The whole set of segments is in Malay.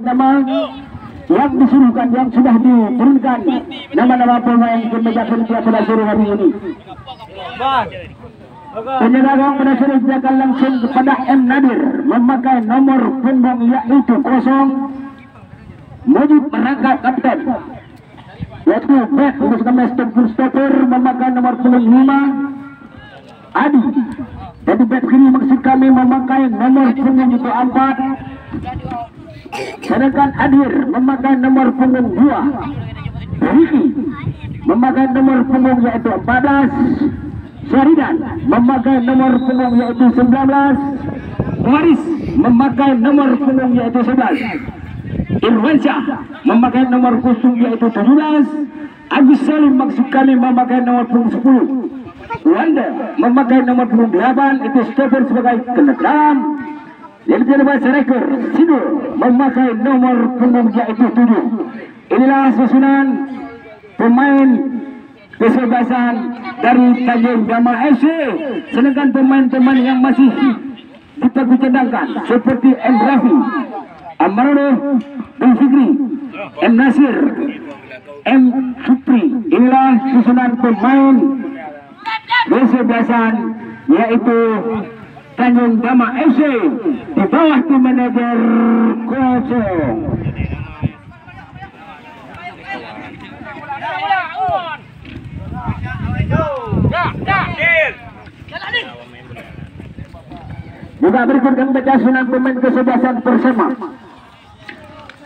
nama yang disuruhkan, yang sudah diturunkan nama-nama pemain kemeja panitia pada sore hari ini. Penjaga gawang pada sore ini akan langsung kepada M. Nadir memakai nomor punggung yaitu 0 Mujib merangkap kapten, yaitu back untuk stop stopper memakai nomor punggung 5 Adi. Jadi back kiri maksud kami memakai nomor punggung itu 4, sedangkan Adir memakai nomor punggung 2, Riki memakai nomor punggung yaitu 14, Syaridan memakai nomor punggung yaitu 19, Waris memakai nomor punggung yaitu 11, Irwansyah memakai nomor kosong yaitu 17, Agus Salim maksud kami memakai nomor punggung 10, Wanda memakai nomor punggung 8 itu stopper sebagai kenegalan. Yang kedua striker Sidul memakai nomor punggung yaitu 7. Inilah susunan pemain kesebelasan dari Tanjung Dama FC. Sedangkan pemain-pemain yang masih dipercadangkan seperti M. Rafi, Amarado, M. Fikri, M. Nasir, M. Supri. Inilah susunan pemain kesebelasan yaitu Tanjung Dama FC di bawah tim manajer Kosong. Juga berikut kami baca susunan pemain kesebelasan Persema.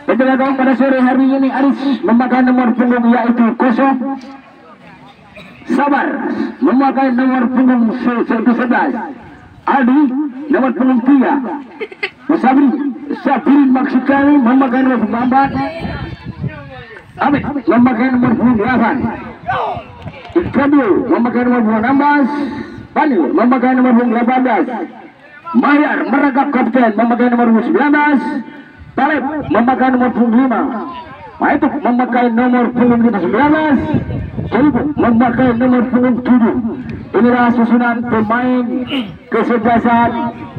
Penjaga gawang pada sore hari ini Aris memakai nomor punggung yaitu 0, Sabar memakai nomor punggung 11, Aldi nomor punggung 3, Musabri Sabirin maksud kami memakai nomor punggung 4, Amit memakai nomor punggung 8, Iqabil memakai nomor punggung 16, Bani memakai nomor punggung 18, Mahyar merangkap kapten memakai nomor punggung 19, Talib memakai nomor punggung 5, Maituk memakai nomor punggung 19, Jalibuk memakai nomor punggung 7. Inilah susunan pemain kesebelasan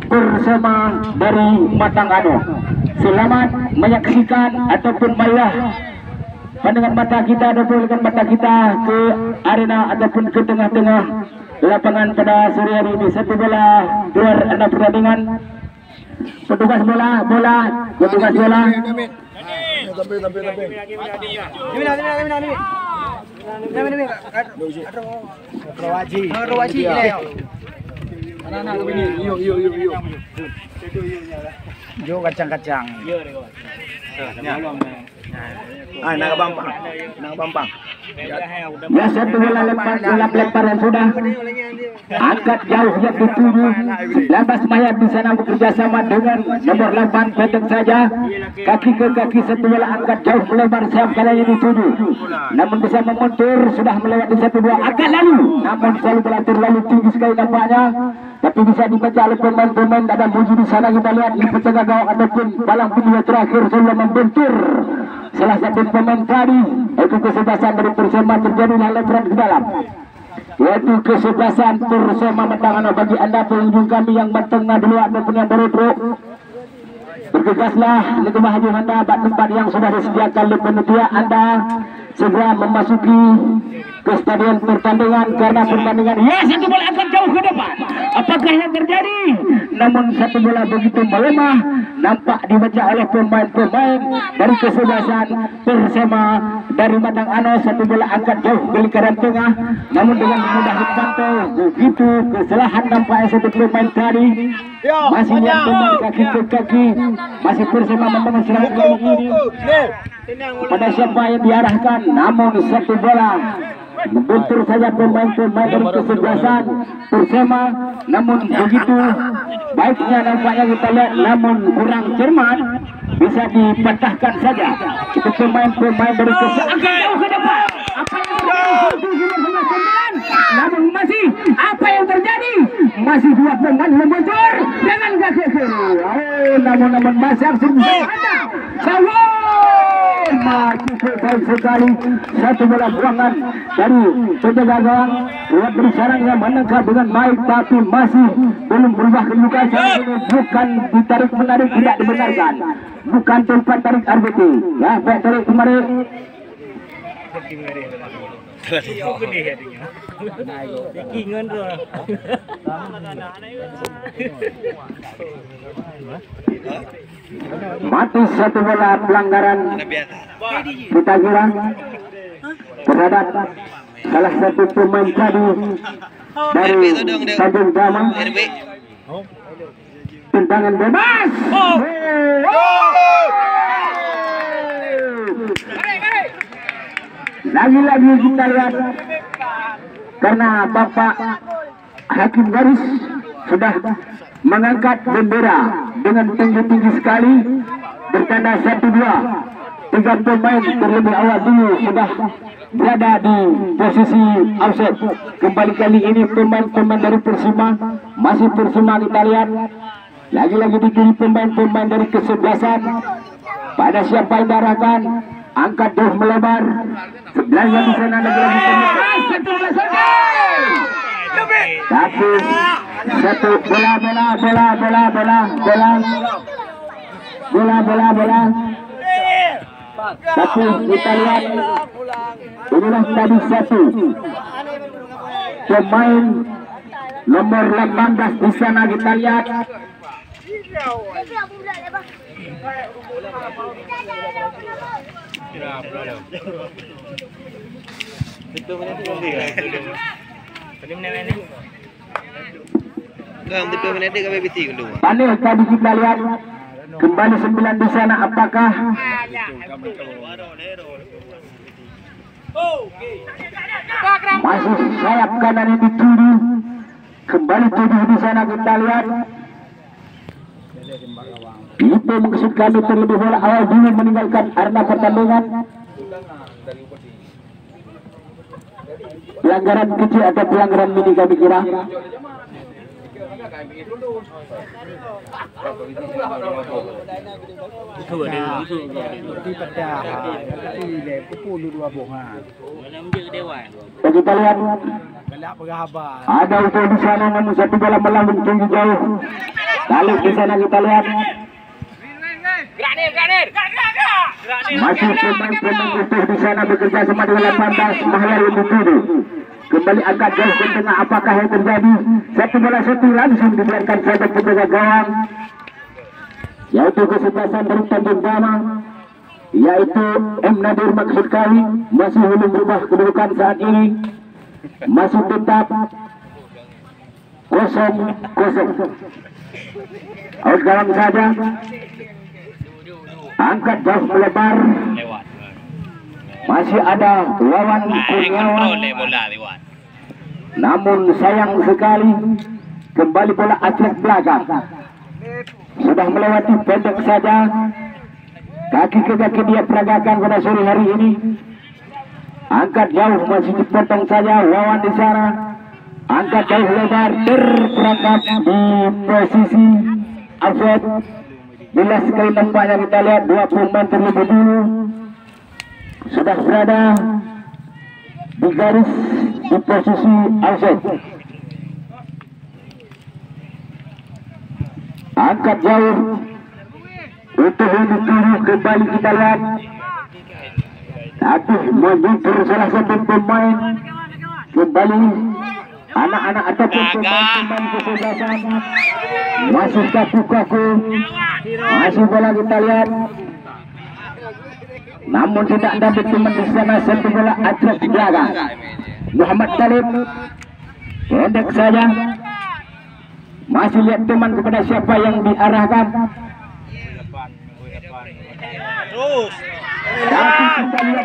Persema dari Matangano. Selamat menyaksikan ataupun marilah pandangan mata kita ataupun dengan mata kita ke arena ataupun ke tengah-tengah lapangan pada sore hari ini. Satu bola keluar anda pertandingan. Petugas bola, petugas bola. Jo kacang-kacang. Nakabampang. Ya satu bola lemparan sudah angkat jauh yang dituju. Labas Mayat di sana bekerja sama dengan nomor 8 pendek saja, kaki ke kaki satu bola angkat jauh melebar sayap kalanya dituju. Namun bisa memundur sudah melewati satu bola angkat lalu, namun selalu berlatur lalu tinggi sekali nampaknya. Tapi bisa dibaca oleh pemain-pemain ada muji di sana. Kita lihat di penjaga gawang ataupun balang video terakhir sebelum membentur salah satu pemain tadi, itu kesebelasan dari Persema terjadi lemparan ke dalam, yaitu kesebelasan Persema Matangano. Bagi anda pengunjung kami yang bertengah dulu ataupun yang baru bergegaslah lebih maju anda tempat yang sudah disediakan oleh panitia. Anda segera memasuki ke stadion pertandingan karena pertandingan. Ya, satu bola akan jauh ke depan. Apakah yang terjadi? Namun satu bola begitu melemah, nampak dibaca oleh pemain-pemain dari kesebelasan Persema dari Matangano. Satu bola angkat jauh ke lingkaran tengah, namun dengan mudah dipantau. Begitu kesalahan nampaknya satu pemain tadi. Masih yang pemain kaki ke kaki, masih Persema membangun serangan kali ini. Pada siapa yang diarahkan, namun satu bola membentur saja pemain-pemain dari kesebelasan Persema. Namun begitu baiknya nampaknya kita lihat, namun kurang cermat, bisa dipatahkan saja. Itu pemain-pemain dari kesebelasan ke depan. Apa yang terjadi? Namun masih apa yang terjadi? Masih dua pemain membentur dengan kaki kiri. Namun masih ada. Masih baik sekali. Satu bola buangan dari penjaga gawang. Buat beri sarang yang menangkap dengan baik, tapi masih belum berubah kedudukan. Bukan ditarik menarik, tidak dibenarkan. Bukan tempat tarik RBT. Ya, baik tarik kemarin. Mati satu bola pelanggaran kita kira terhadap salah satu pemain tadi dari Tanjung Damang. Tendangan bebas. Lagi-lagi kita lihat karena Bapak Hakim Garis sudah mengangkat bendera dengan tinggi-tinggi sekali bertanda 1-2. 3 pemain terlebih awal dulu sudah berada di posisi offset. Kembali kali ini pemain-pemain dari Persima, masih Persima kita lihat. Lagi-lagi di kiri pemain-pemain dari kesebelasan. Pada siapa yang diarahkan, angkat jauh melebar. Sebelahnya di sana lagi-lagi tapi satu bola. Tapi kita lihat inilah tadi satu pemain nomor 18 di sana kita lihat. Panel tadi kita lihat kembali 9 di sana, apakah masih sayap kanan ini dituju, kembali 7 di sana kita lihat. Itu maksud kami terlebih bola awal dulu meninggalkan arena pertandingan. Pelanggaran kecil atau pelanggaran mini kami kira. Kita lihat ada utuh di sana, namun satu bola melambung tinggi jauh. Lalu di sana kita lihat masih pemain-pemain utuh di sana bekerja sama dengan 18 Mahyari Butudu. Kembali angkat jauh ke tengah, apakah yang terjadi? Satu bola satu langsung dibiarkan saja penjaga gawang, yaitu kesebelasan dari Tanjung Damang, yaitu M. Nadir maksud kami. Masih belum berubah kedudukan saat ini, masih tetap 0-0. Out gawang saja, angkat jauh melebar. Masih ada Wawan Kurniawan, namun sayang sekali kembali bola atlet belakang sudah melewati pendek saja. Kaki ke kaki dia peragakan pada sore hari ini. Angkat jauh masih dipotong saja Wawan di sana. Angkat jauh lebar terperangkap di posisi offset. Bila sekali nampaknya kita lihat 2 pemain terlebih dulu sudah berada di garis di posisi offset. Angkat jauh untuk dituju, kembali kita lihat. Tapi menjuntur salah satu pemain kembali anak-anak ataupun pemain kesebelasan masih kaku-kaku, masih bola kita lihat. Namun tidak dapat teman di sana, satu bola atlet di belakang. Muhammad Talib pendek saja, masih lihat teman kepada siapa yang diarahkan. Terus tapi kita lihat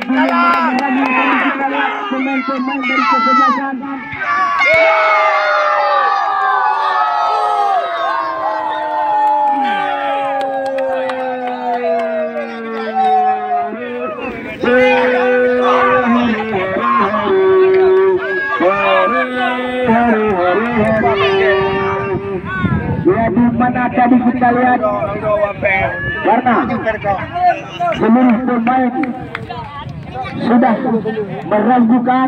pemain-pemain dari kesebelasan. Di mana tadi kita lihat karena seluruh pemain sudah meragukan,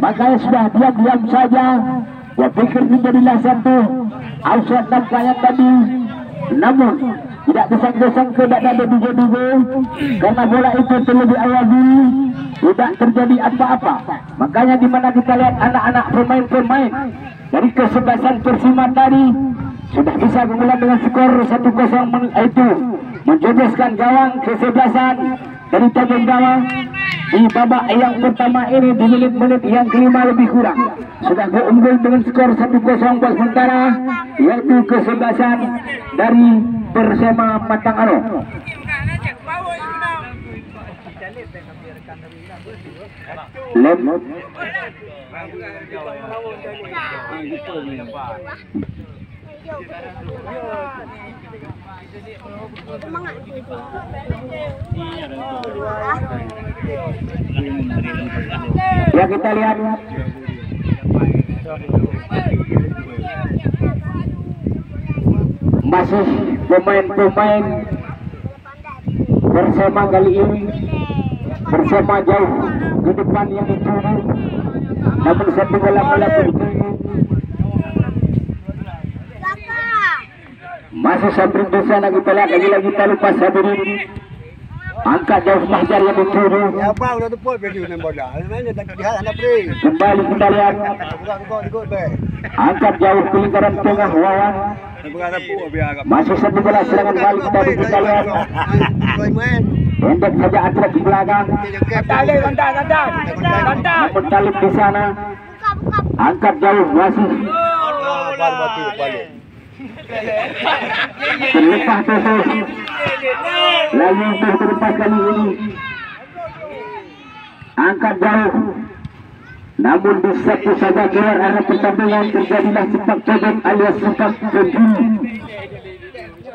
makanya sudah diam-diam saja. Ya pikir menjadilah satu offside nampaknya tadi, namun tidak disangka-sangka tidak ada duga-duga karena bola itu terlebih awal dulu, tidak terjadi apa-apa. Makanya di mana kita lihat anak-anak pemain-pemain dari kesebelasan Persima tadi sudah bisa mengulang dengan skor 1-0, itu menjeboskan gawang kesebelasan dari Tanjung Gawang di babak yang pertama ini di menit-menit yang kelima lebih kurang sudah unggul dengan skor 1-0 buat sementara, yaitu kesebelasan dari Persema Matang Aro. Lem ya kita lihat masih pemain-pemain Persema kali ini Persema jauh ke depan yang dituju, namun satu bola bertuju masih sambil di sana. Kita lihat lagi kita lupa Sabirin angkat jauh Mahjar yang dituju. Kembali kita lihat angkat jauh ke lingkaran tengah Wawan, masih satu bola serangan balik tadi kita lihat pendek saja atlet di belakang. Namun Talib di sana angkat jauh masih terlepas terus lalu terlepas kali ini angkat jauh, namun di satu saja keluar arah pertandingan terjadilah sepak cobek alias sepak kediri.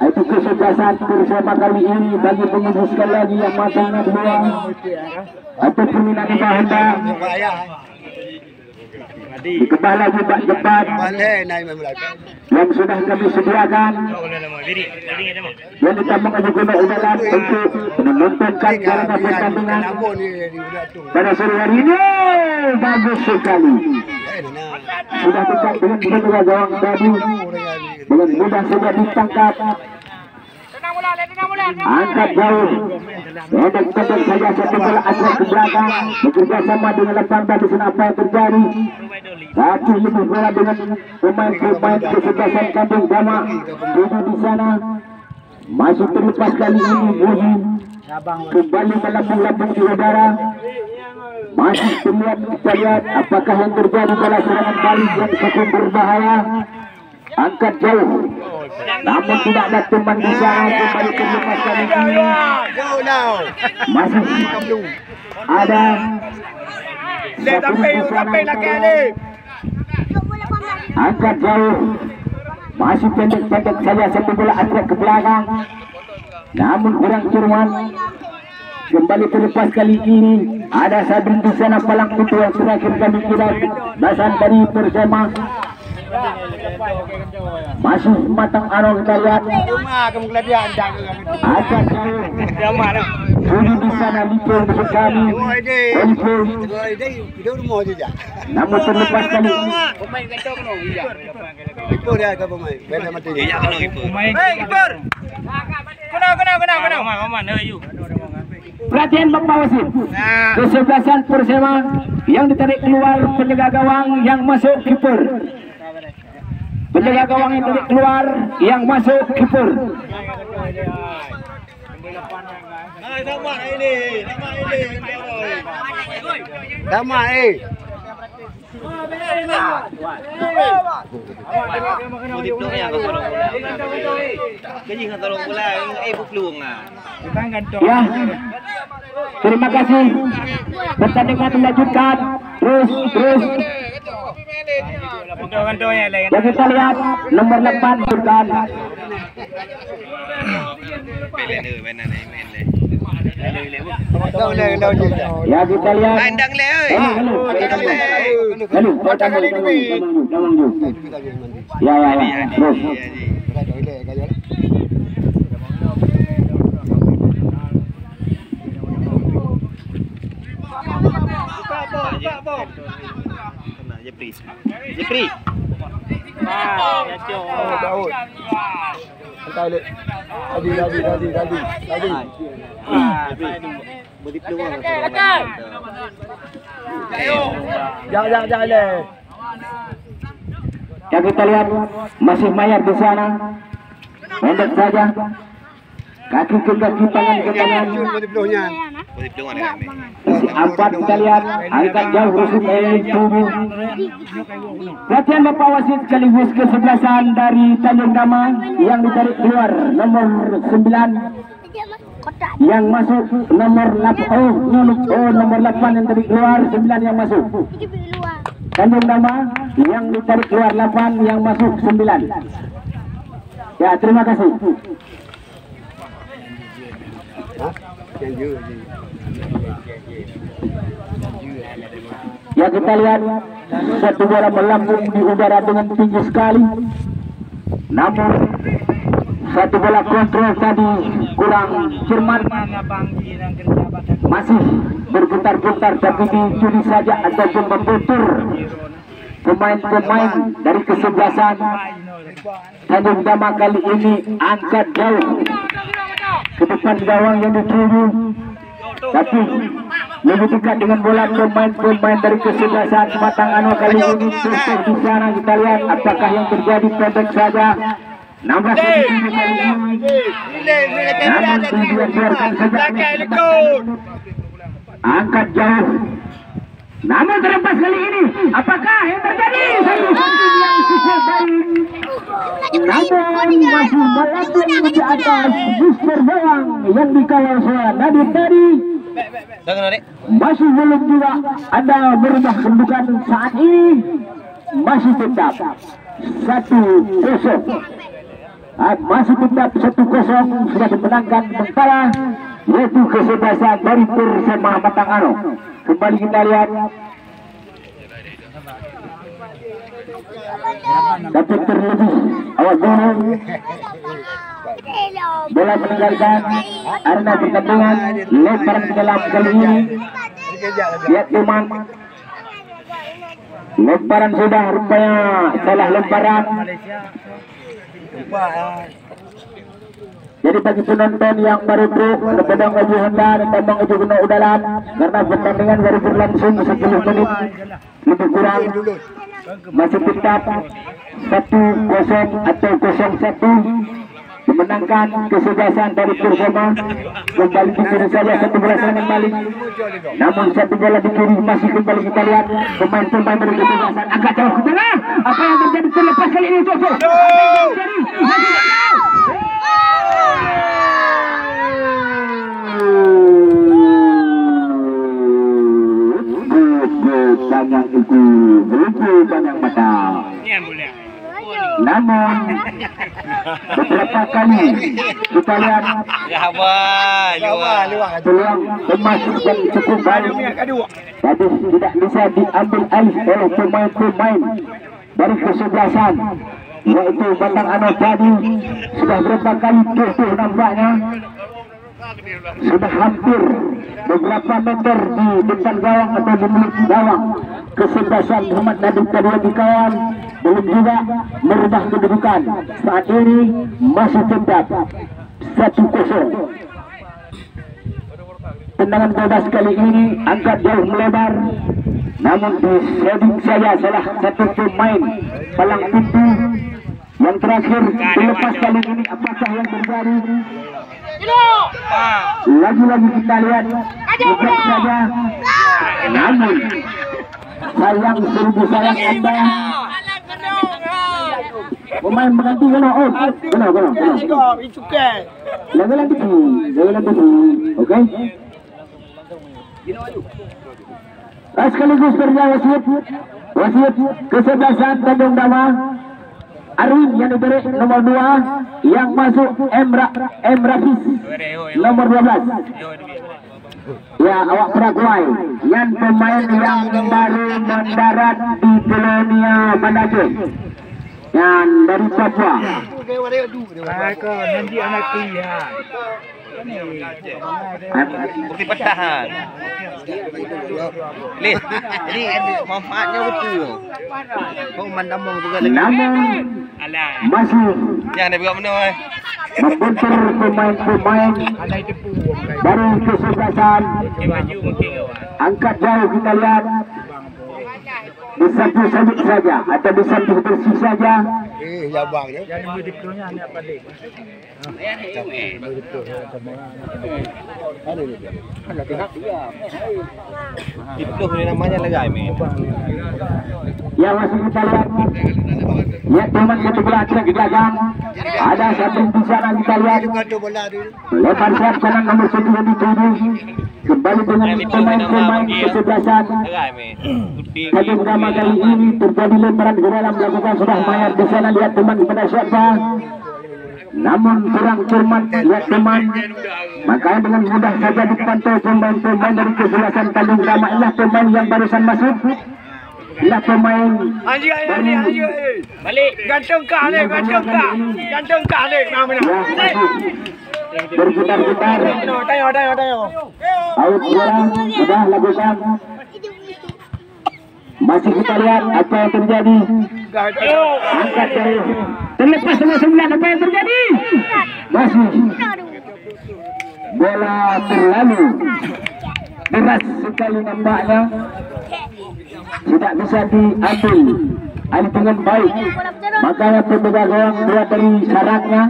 Itu kesebelasan Persema kali ini bagi pengurus sekali lagi yang matangnya dua atau peminat di Bahanda. Dikembali lagi Pak Jepat yang sudah kami sediakan, yang ditambah juga udalan untuk menontonkan jalannya pertandingan pada sore hari ini. Bagus sekali, sudah dekat dengan kedua gawang tadi, dengan mudah saja ditangkap. Angkat jauh, pendek saja satu bola asal ke belakang, bekerja sama dengan depan tadi. Apa yang terjadi? Satu lebih bola dengan pemain-pemain kesebelasan Kampung Dama duduk di sana, masih terlepas kali ini Buhi kembali melambung-lambung di udara. Masih terlihat, kita lihat apakah yang terjadi pada serangan balik yang cukup berbahaya. Angkat jauh, namun tidak ada teman di sana. Kembali terlepas kali ini masih ada satu di sana. Angkat jauh, masih pendek-pendek saja satu bola atlet ke belakang, namun kurang cermat. Kembali terlepas kali ini ada Sabrin di sana palang pintu yang terakhir kami kira basan dari Persema. Masih Matang Aro kita lihat angkat jauh, Budi di sana Lipo untuk kami Lipo, namun terlepas kali ini. Perhatian Bapak Wasit, kesebelasan Persema yang ditarik keluar penjaga gawang yang masuk kiper. Penjaga gawang yang tarik keluar yang masuk kiper. Ya, terima kasih. Pertandingan dilanjutkan. Terus. Ya kita lihat nomor 8 Burkan. Ya kita lihat. Ya. Terus. Jepri. Daud. Santai lek. Tadi. Beri peluang. Jangan lek. Ya kita lihat masih Mayar di sana. Pendek saja. Kaki ke kaki, tangan ke tangan. Beri peluangnya. Masih 4 kita lihat. Angkat jauh rusuk tubuh. Latihan Bapak Wasit sekaligus kesebelasan dari Tanjung Dama yang ditarik keluar nomor 9. Yang masuk nomor 8. Nomor 8 yang tarik keluar, 9 yang masuk. Tanjung Dama yang ditarik keluar 8, yang masuk 9. Ya, terima kasih. Ya, kita lihat satu bola melambung di udara dengan tinggi sekali. Namun satu bola kontrol tadi kurang cermat. Masih berputar-putar tapi dicuri saja ataupun membentur pemain-pemain dari kesebelasan Tanjung Dama kali ini angkat jauh ke depan gawang yang dituju, tapi lebih dekat dengan bola pemain-pemain dari kesebelasan Batangan kali ini. Terus di sana kita lihat apakah yang terjadi. Pendek saja 16 kali ini. Namun kemudian biarkan saja angkat jauh. Namun terlepas kali ini, apakah yang terjadi? Satu yang cukup baik. Namun masih melambung ke atas booster gawang yang dikawal oleh Nadir tadi. Masih belum juga ada merubah kedudukan saat ini. Masih tetap 1-0. Masih tetap 1-0 sudah dimenangkan sementara, yaitu kesebelasan dari Persema Batangan. Kembali kita lihat. Tapi terlebih awal bola meninggalkan arena pertandingan. Lemparan ke dalam kali ini. Lihat teman. Lemparan sudah rupanya salah lemparan. Jadi bagi penonton yang baru berpedang baju Honda dan tambang baju Gunung Udalan, karena pertandingan baru berlangsung 10 menit lebih kurang, masih tetap 1-0 atau 0-1 dimenangkan kesebelasan dari Persema. Kembali di kiri saja satu bola serangan balik, namun satu bola di kiri masih kembali kita lihat pemain-pemain dari kesebelasan agak jauh ke tengah. Apa yang terjadi terlepas kali ini? Banyak itu banyak mata. Namun beberapa kali kita lihat peluang emas yang cukup baik, tapi tidak bisa diambil alih oleh pemain-pemain dari kesebelasan, yaitu Batangan tadi. Sudah berapa kali tuh nampaknya, sudah hampir beberapa meter di depan gawang atau di mulut gawang kesebelasan Muhammad Nadim tadi yang dikawal, belum juga merubah kedudukan. Saat ini masih tetap 1-0. Tendangan bebas kali ini angkat jauh melebar, namun di setting saja salah satu pemain palang pintu yang terakhir dilepas kali ini. Apakah yang terjadi? Lagi-lagi kita lihat bukan saja, namun sayang seribu sayang Anda. Pemain berganti kena out. Kena. Lagi. Oke. Sekaligus kerja wasit kesebelasan Tanjung Dama. Arwin yang diberi nomor 2, yang masuk Emrafis nomor 12. Ya, awak Paraguay yang pemain yang baru mendarat di Colonia Manado yang dari Papua. Bukti pertahan. Lih, jadi manfaatnya betul. Kau mandamong juga lagi. Namun masih Jangan dia buat benda. membentur pemain-pemain dari kesebelasan. Angkat jauh kita lihat. Disamping saja atau disamping bersih saja. Jabang ya. Itu ni namanya legai men. Ya masih kita lihat. Ya teman sebelah di belakang. Ada satu di sana kita lihat. Lebar siap kanan nomor 97. Kembali dengan pemain-pemain kesebelasan. Legai men. Pada pertama kali ini terjadi lemparan ke dalam melakukan sudah mayat di sana. Lihat teman pada siapa. Namun kurang cermat lihat teman. Makanya dengan mudah saja dipantau pemain-pemain dari kesebelasan Tanjung Damai. Inilah pemain yang barusan masuk. Inilah pemain Balik. Gantung kah ni, gantung kah. Gantung kah ni. berputar-putar. Tengok. Out bola sudah lakukan. Masih kita lihat apa yang terjadi. Angkat dari terlepas sama 9. Apa yang terjadi? Masih bola terlalu deras sekali nampaknya. Tidak bisa diambil alih dengan baik. Makanya penjaga gawang keluar dari sarangnya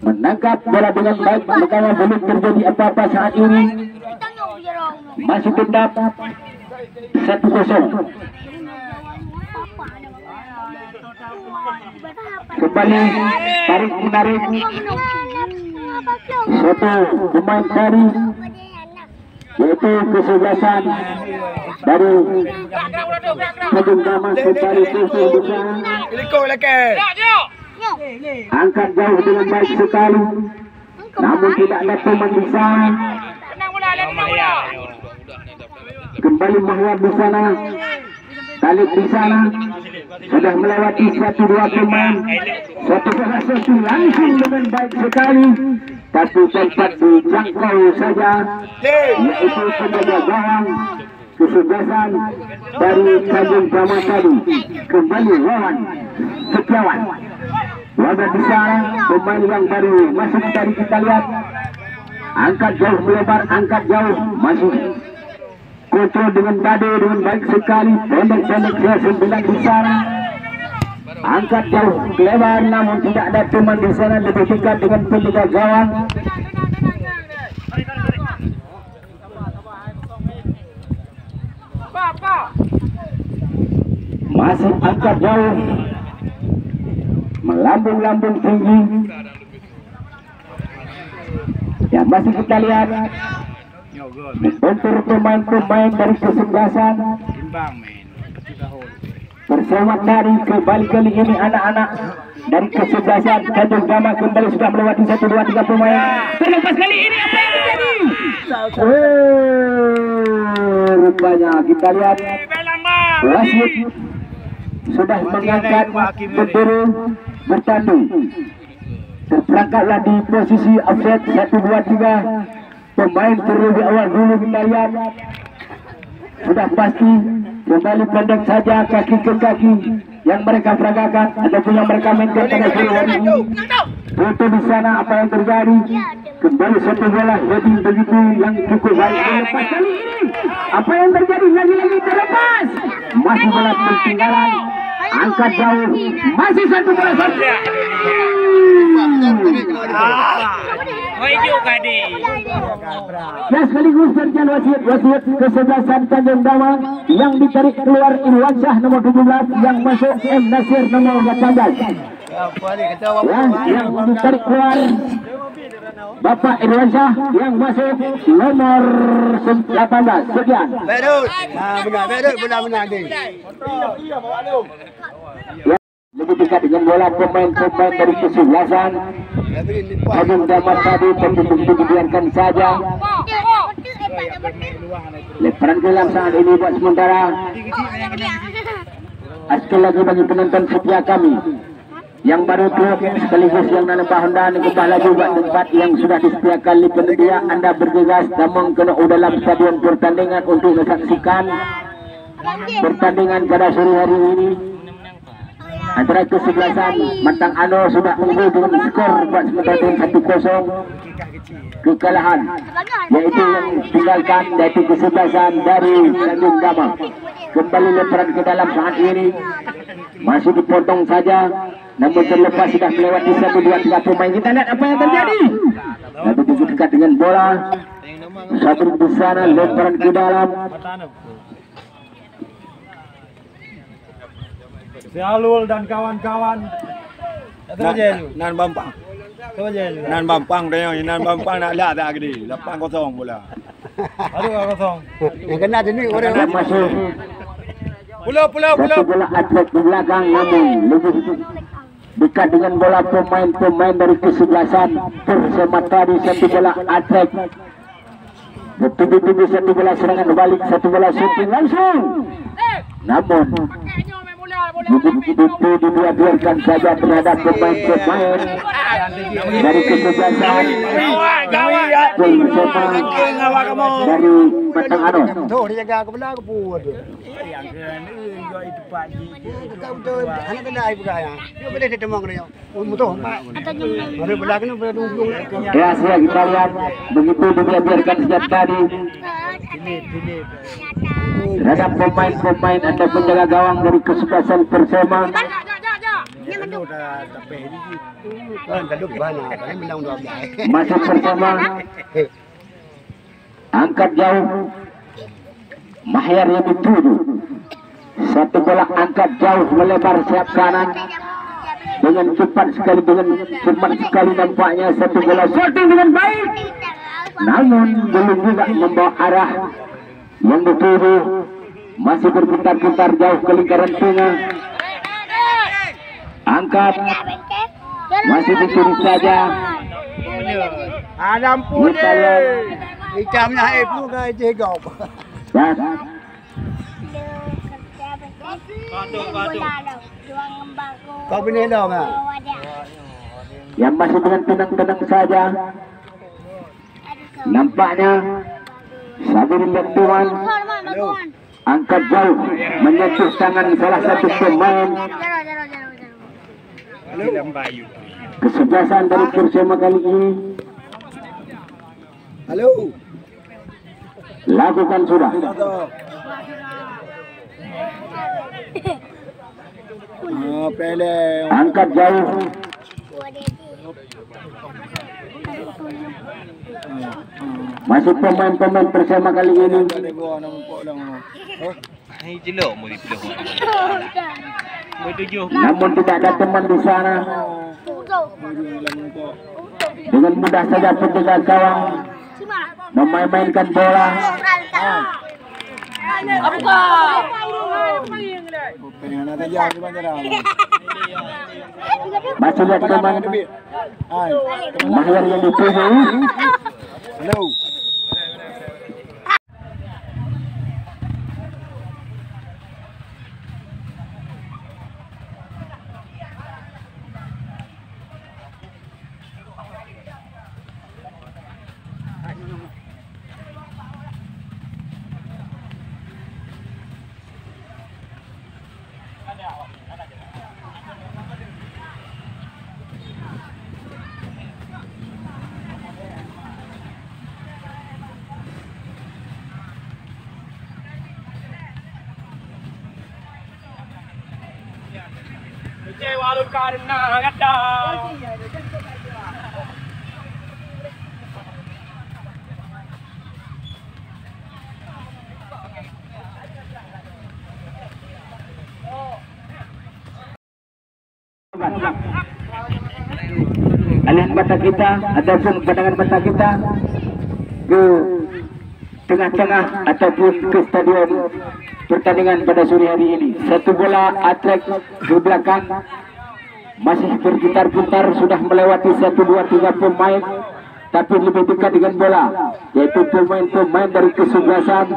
menangkap bola dengan baik. Makanya belum terjadi apa-apa saat ini. Masih tetap 1-0. Kembali tarik menarik. Satu pemain dari yaitu kesebelasan dari Tanjung Damai kembali kesebelasan. Angkat jauh dengan baik sekali. Namun tidak ada pemain di sana. Kembali Mahyar di sana. Talib di sana. Sudah melewati 1-2 pemain. Satu langsung dengan baik sekali. Tapi tempat dijangkau saja. Yaitu penjaga gawang kesebelasan dari Tanjung Damai tadi. Kembali Wawan Setiawan. Wawan di sana. Pemain yang baru masih tadi kita lihat. Angkat jauh melebar, angkat jauh masih kontrol dengan dada dengan baik sekali. Pendek-pendek dia 9 di sana. Angkat jauh lebar namun tidak ada teman di sana. Lebih dekat dengan penjaga gawang. Masih angkat jauh, melambung-lambung tinggi. Ya masih kita lihat untuk pemain-pemain dari kesebelasan bersama dari kembali kali ini anak-anak dari kesebelasan Tanjung Damai kembali sudah melewati 1, 2, 3 pemain. Terlepas kali ini apa yang terjadi? Rupanya kita lihat wasit sudah mengangkat bendera bertanding. Terperangkaplah di posisi offset 1, 2, 3. Pemain terlebih awal dulu kita lihat. Sudah pasti kembali pendek saja kaki ke kaki yang mereka peragakan ataupun yang mereka mainkan pada hari ini. Foto di sana apa yang terjadi. Kembali satu bola jadi begitu yang cukup baik. Lepas kali ini apa yang terjadi lagi-lagi terlepas. Masih bola ketinggalan. Angkat jauh. Masih 1 bola saja. Ya sekaligus terjadi wasiat kesebelasan Tanjung Damai yang ditarik keluar Irwansyah nomor 17 yang masuk M Nasir nomor 18. Ya, yang ditarik keluar Bapak Irwansyah yang masuk nomor 18. Sekian. Benar ni. Ya, lebih dekat dengan bola pemain-pemain dari kesebelasan Tanjung Damai tadi tentu dibiarkan saja. Lemparan gelang saat ini buat sementara. Sekali lagi bagi penonton setia kami yang baru klub sekaligus yang menambah Honda kembali lagi buat tempat yang sudah disediakan di penyedia. Anda bergegas namun kena dalam stadion pertandingan untuk menyaksikan pertandingan pada sore hari ini antara kesebelasan Mantang Ano sudah unggul dengan skor buat sementara 1-0 kekalahan, yaitu yang tinggalkan yaitu kesebelasan dari Tanjung Damai. Kembali lemparan ke dalam saat ini masih dipotong saja, namun terlepas sudah melewati 1-2-3 pemain. Kita lihat apa yang terjadi. Lalu dekat dengan bola, Sabri di sana lemparan ke dalam. Si Alul dan kawan-kawan. Nan Bampang. Nan Bampang dia yang Nan Bampang nak lihat tak gede. 8-0 bola. Aduh kosong. Yang kena sini orang Yang masuk Pulau. satu bola atlet di belakang, namun lebih dekat dengan bola pemain-pemain dari kesebelasan Persema tadi. Satu bola atlet betul-betul satu bola serangan balik, satu bola shooting langsung, namun begitu dibiarkan saja terhadap pemain-pemain dari kesebelasan Persema dari Mantang Ano. Tuh dia jaga ke belah ke puas tu. Anak kena air beraya. Dia boleh ditemang dia. Mutu. Ada belah kena boleh tunggu. Ya, saya kita lihat begitu dibiarkan sejak tadi terhadap pemain-pemain atau penjaga gawang dari kesebelasan Persema. Masuk Persema, angkat jauh, Mahyar yang dituju. Satu bola angkat jauh melebar sayap kanan dengan cepat sekali nampaknya. Satu bola shooting dengan baik, namun belum juga membawa arah yang dituju. Masih berputar-putar jauh ke lingkaran tengah. Angkat, masih dituju saja. Ada ampun ni. Hitamnya ibu ke jegok. Dan Kau benih dah kan? yang masih dengan tenang-tenang saja. Nampaknya Sabri Tuan angkat jauh menyentuh tangan salah satu pemain kesebelasan dari Persema kali ini. Halo. Lakukan sudah. Pele. Angkat jauh. Masuk pemain-pemain Persema kali ini. Namun tidak ada teman di sana. Dengan mudah saja penjaga gawang memainkan bola. Masih lihat teman Mahyar yang dituju. Halo. Walau karena kata. Alihan mata kita ataupun pandangan mata kita ke tengah-tengah ataupun ke stadion pertandingan pada sore hari ini. Satu bola atlet ke belakang masih berputar-putar, sudah melewati 1, 2, 3 pemain, tapi lebih dekat dengan bola, yaitu pemain-pemain dari kesebelasan,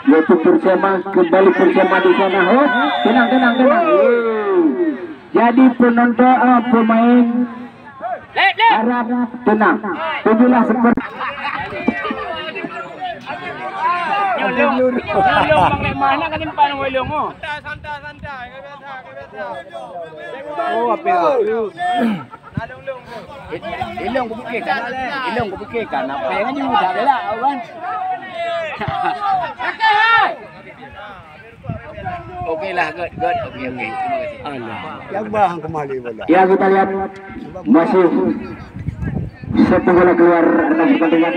yaitu Persema. Kembali Persema di sana. Oh, tenang. Jadi penonton pemain harap tenang. Tujulah seperti Nyolong pakai mana kan timpan ngolong oh. Oh apa itu? Ilong ko pikirkan apa yang ni mudah lah kan. Okey lah, good. Okey. Terima kasih. Yang bahang kembali bola. ya kita lihat masih satu bola keluar atas pertandingan.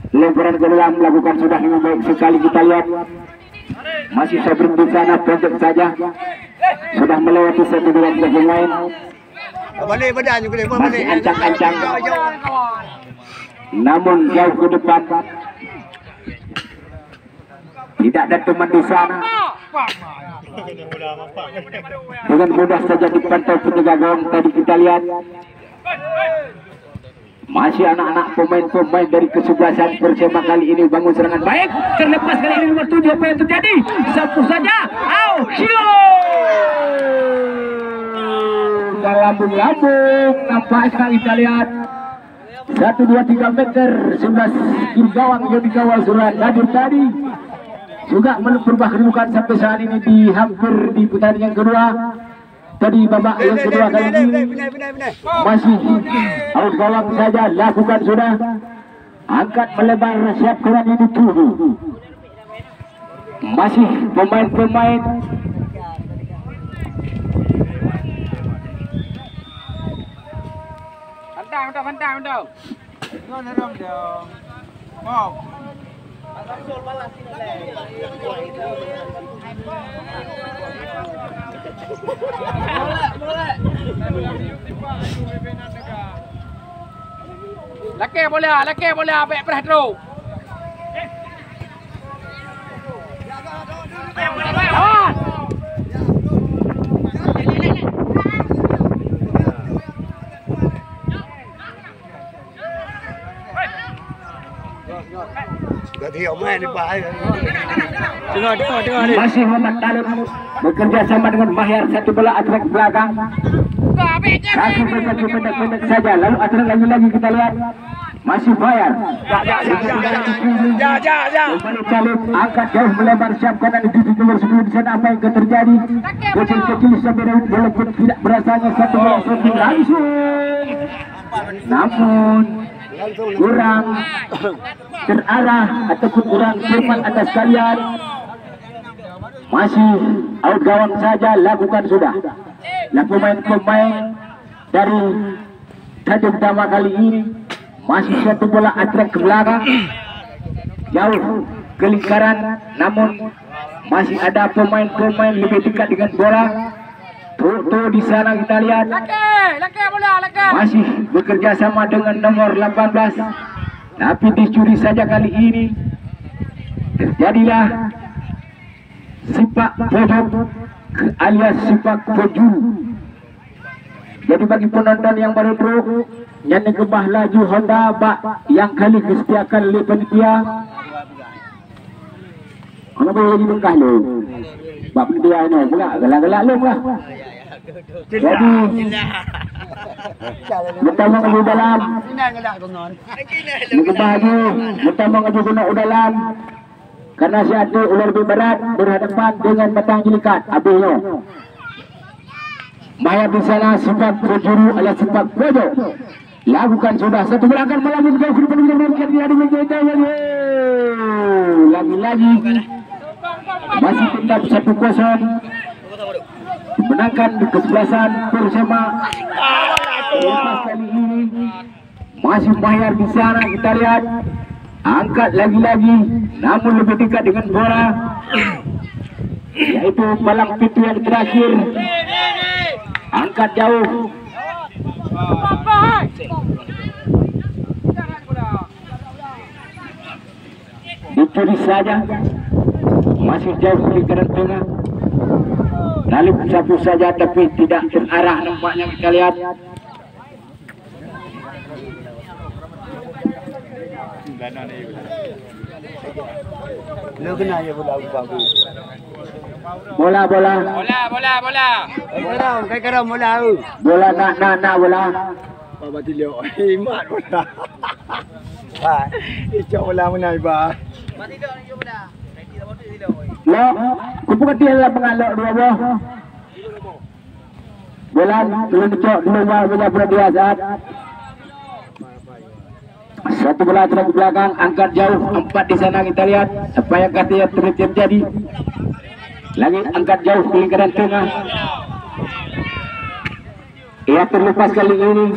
Lemparan ke dalam melakukan sudah dengan baik sekali kita lihat. Masih Sabrin di sana pendek saja. Sudah melewati satu bola tiga pemain. Balik badan juga boleh Masih balik. ancang-ancang. Namun jauh ke depan. Tidak ada teman di sana. Dengan mudah saja dipantau penjaga gawang tadi kita lihat. Masih anak-anak pemain-pemain dari kesebelasan Persema kali ini bangun serangan baik. Terlepas kali ini nomor 7 apa yang terjadi? Satu saja. Lambung-lambung nampak sekali kita lihat. 1, 2, 3 meter 11 kiri gawang yang dikawal Surat Nadir tadi juga berubah kedudukan sampai saat ini di hampir di putaran yang kedua. Tadi babak yang kedua kali ini masih out gawang saja lakukan sudah. Angkat melebar siap keran ini tubuh. Masih pemain-pemain Pantang. Mau. Laki boleh baik perhatian. masih Muhammad Talib bekerja sama dengan Mahyar, satu bola atlet belakang. Kaki pendek saja, lalu atlet lagi kita lihat masih Mahyar. Kembali Talib angkat jauh melebar siap kanan di titik nomor 10 di sana. Apa yang terjadi? Kecil sampai walaupun tidak berasanya satu bola shooting langsung, namun kurang terarah ataupun kurang tepat atas kalian. Masih out gawang saja lakukan sudah. Lah pemain-pemain dari tadi pertama kali ini masih satu bola atlet ke belakang jauh ke lingkaran, namun masih ada pemain-pemain lebih dekat dengan bola. Toto di sana kita lihat masih bekerja sama dengan nomor 18, tapi dicuri saja kali ini. Terjadilah sipak pojok alias sipak pojul. Jadi bagi penonton yang baru teruk, yang kebah laju Honda bak yang kali disediakan oleh panitia. Kalau boleh dibengkah lo, bak panitia ini pula gelak-gelak lo lah. Jadi bertambah ke dalam, baju bertambah ke dalam. Karena si Adi ular lebih berat berhadapan dengan batang jilikat Abihnya. Maya di sana sebab berjuru alias sebab pojok. Lakukan sudah satu belakang melawan jauh ke depan menjadi dia menjadi lagi-lagi masih tetap 1-0 menangkan kesebelasan Persema. Lepas kali ini masih Mahyar di sana kita lihat angkat lagi-lagi, namun lebih dekat dengan bola, yaitu palang pintu yang terakhir. Angkat jauh. Dicuri saja, masih jauh di lingkaran tengah. Lalu sapu saja tapi tidak terarah nampaknya kita lihat. Lu kena ya bola bagus. Bola. Bola. Kai karam bola. Bola nak bola. Baba tilio. Imat bola. Ha, ijo bola menai ba. Mati dah ni bola. Ready dah bola dia. Lo, kumpul dia lah pengalok dua bola. Bola belum dicok dulu bola dia saat. Satu bola terus belakang, angkat jauh, 4 di sana kita lihat apa yang katanya terjadi. Lagi angkat jauh ke lingkaran tengah. Ia terlepas kali ini.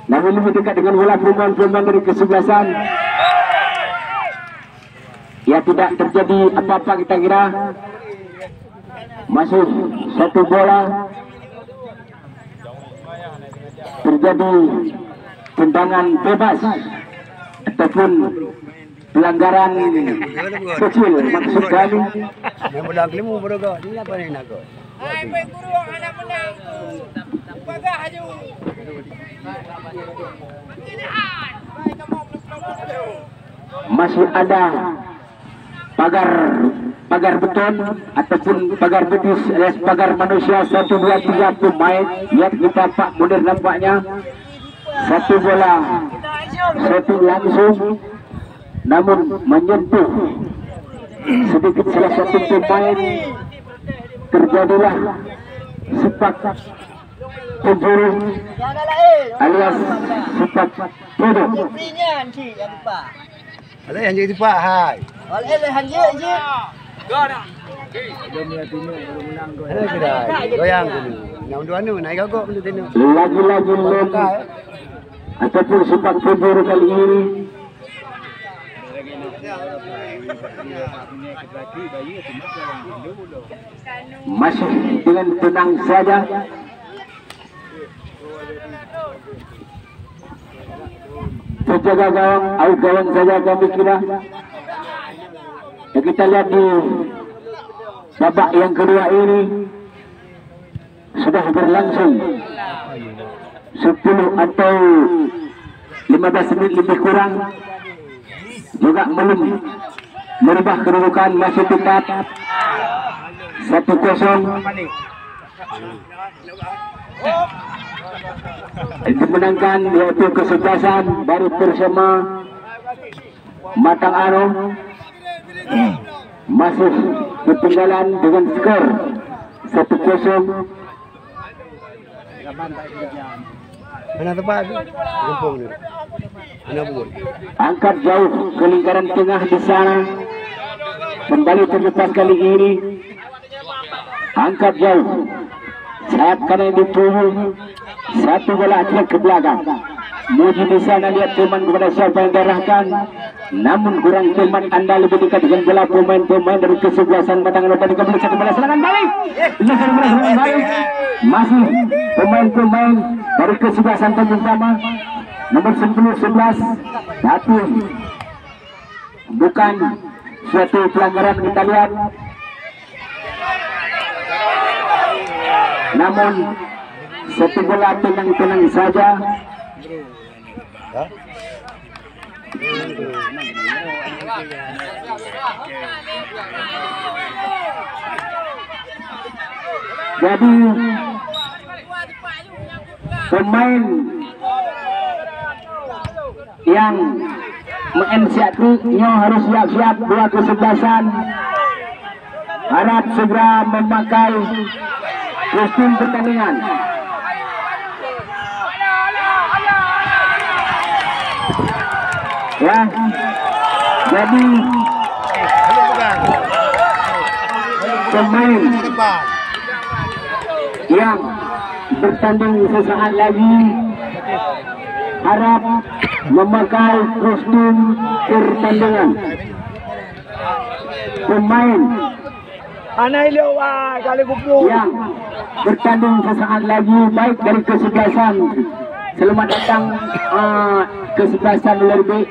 Namun lebih dekat dengan bola perumahan dari kesebelasan. Ia tidak terjadi apa-apa kita kira. Masuk satu bola. Terjadi tendangan bebas ataupun pelanggaran kecil maksud kami. Yang bola kelima bola kau. Ini apa ni nak kau? Hai, baik guru anak menang tu. Bagah haju. Baik kamu Masih ada pagar beton ataupun pagar betis alias pagar manusia 1, 2, 3 pemain. Lihat kita Pak Munir nampaknya. Satu bola, satu langsung, namun menyentuh sedikit salah satu pemain. Terjadilah sepak penjuru alias sepak bodoh. Ada yang jadi Pak hai. Ada kedai. Goyang dulu. Nak undur anu naik kau untuk tengok. Lagi-lagi lomba ataupun sepak penjuru kali ini. Masih dengan tenang saja. Terjaga gawang saja kami kira. Dan kita lihat di babak yang kedua ini sudah berlangsung 10 atau 15 menit lebih kurang, juga belum merubah kedudukan, masih tetap 1-0. Dimenangkan yaitu kesebelasan dari Persema Matang Aro, masih ketinggalan dengan skor 1-0. Mana tempat tu? Kampung ni. Mana buat? Angkat jauh ke lingkaran tengah di sana. Kembali terlepas kali ini. Angkat jauh. Saat kanan dipukul. Satu bola akhir ke belakang. Muji di sana lihat teman kepada siapa yang darahkan. Namun kurang teman anda lebih dekat dengan bola pemain-pemain dari kesebelasan Batang Aro. Tadi kembali satu bola serangan balik. Serangan balik. Masih pemain-pemain dari kesebelasan terutama nomor 10-11, tapi bukan suatu pelanggaran kita lihat. Namun satu bola tenang-tenang saja. Jadi pemain yang menginisiatifnya harus siap-siap buat kesebelasan. Harap segera memakai kostum pertandingan. Ya, jadi pemain yang bertanding sesaat lagi harap memakai kostum pertandingan. Pemain yang bertanding sesaat lagi baik dari kesebelasan, selamat datang kesebelasan Lerbe,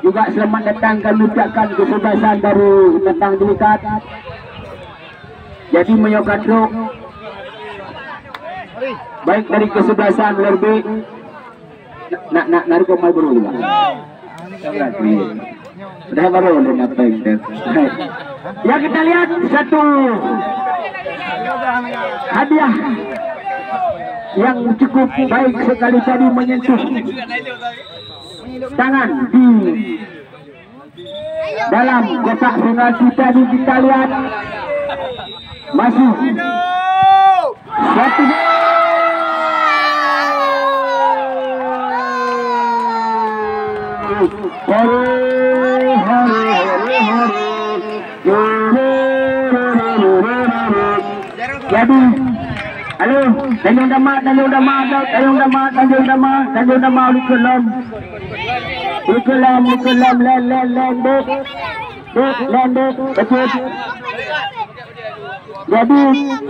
juga selamat datang kami ucapkan kesebelasan dari Batang Dilikat. Jadi menyokadro baik dari kesebelasan Lerbe nak narik pemain baru juga. lagi. Sudah baru dengan baik. Ya kita lihat satu hadiah yang cukup baik sekali tadi menyentuh tangan di dalam kotak penalti tadi. Kita lihat masih satu jadi halo Tanjung Damai betul. Jadi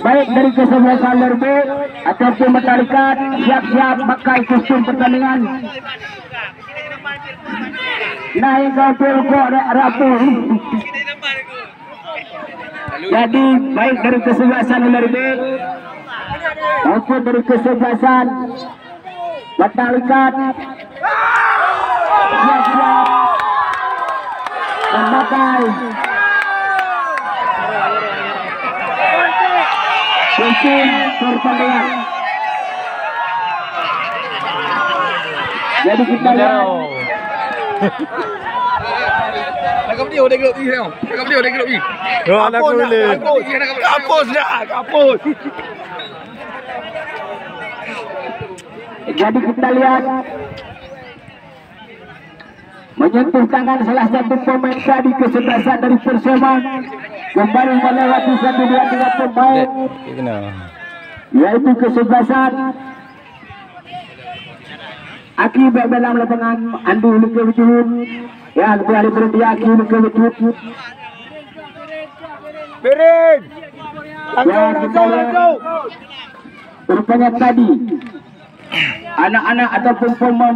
baik dari kesebelasan Lerbe ataupun Matarikat siap-siap pakai kostum pertandingan. Naik kapal kok rapu. Jadi baik dari kesebelasan Lerbe maupun dari kesebelasan Matarikat siap-siap memakai kostum pertandingan. Jadi kita lihat Cakap dia udah gelap ni tengok. Cakap dia udah gelap ni. Anak aku boleh. Kapus dah, kapus. Jadi kita lihat menyentuh tangan salah satu pemain tadi kesebelasan dari Persema kembali melewati 1, 2, 3 pemain yaitu kesebelasan akibat dalam lapangan Andu Luka Wujud ya lebih hari berhenti Aki Luka Wujud Piring. ya kita lihat rupanya tadi anak-anak ataupun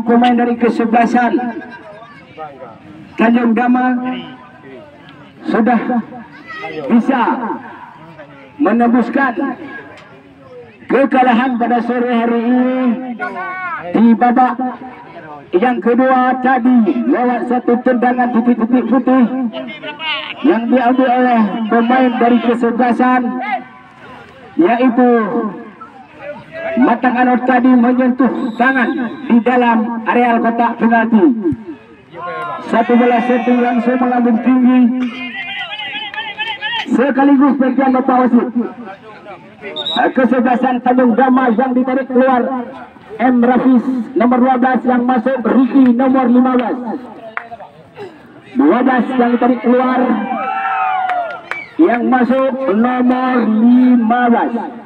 pemain dari kesebelasan Tanjung Damai sudah bisa menembuskan kekalahan pada sore hari ini di babak yang kedua tadi lewat satu tendangan titik-titik putih yang diambil oleh pemain dari kesebelasan yaitu Matang Anor tadi menyentuh tangan di dalam areal kotak penalti. Satu bola setting langsung melambung tinggi sekaligus bagian bapak wasit. Kesebelasan Tanjung Damai yang ditarik keluar M. Rafis nomor 12 yang masuk Ricky nomor 15. 12 yang ditarik keluar yang masuk nomor 15.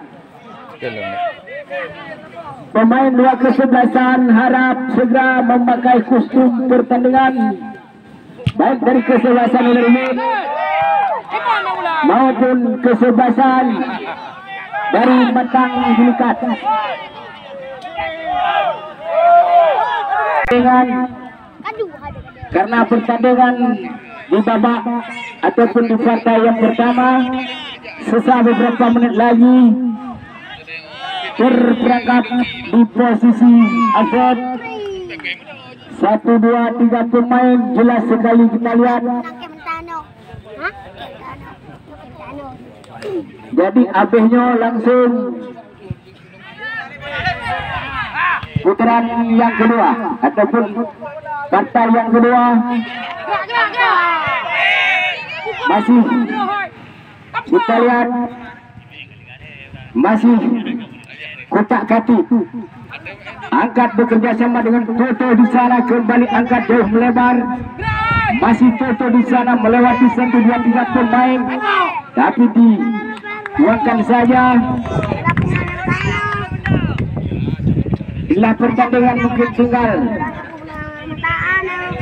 Pemain dua kesebelasan harap segera memakai kostum pertandingan baik dari kesebelasan Lerbe maupun kesebelasan dari Matang Julikat. Dengan karena pertandingan di babak ataupun di partai yang pertama sisa beberapa menit lagi terperangkap di posisi aset 1, 2, 3 pemain jelas sekali kita lihat. Jadi abehnya langsung putaran yang kedua ataupun partai yang kedua masih kita lihat masih kotak kaki angkat bekerja sama dengan Toto di sana kembali angkat jauh melebar masih Toto di sana melewati 1, 2, 3 pemain tapi dibuangkan saja. Inilah pertandingan mungkin tinggal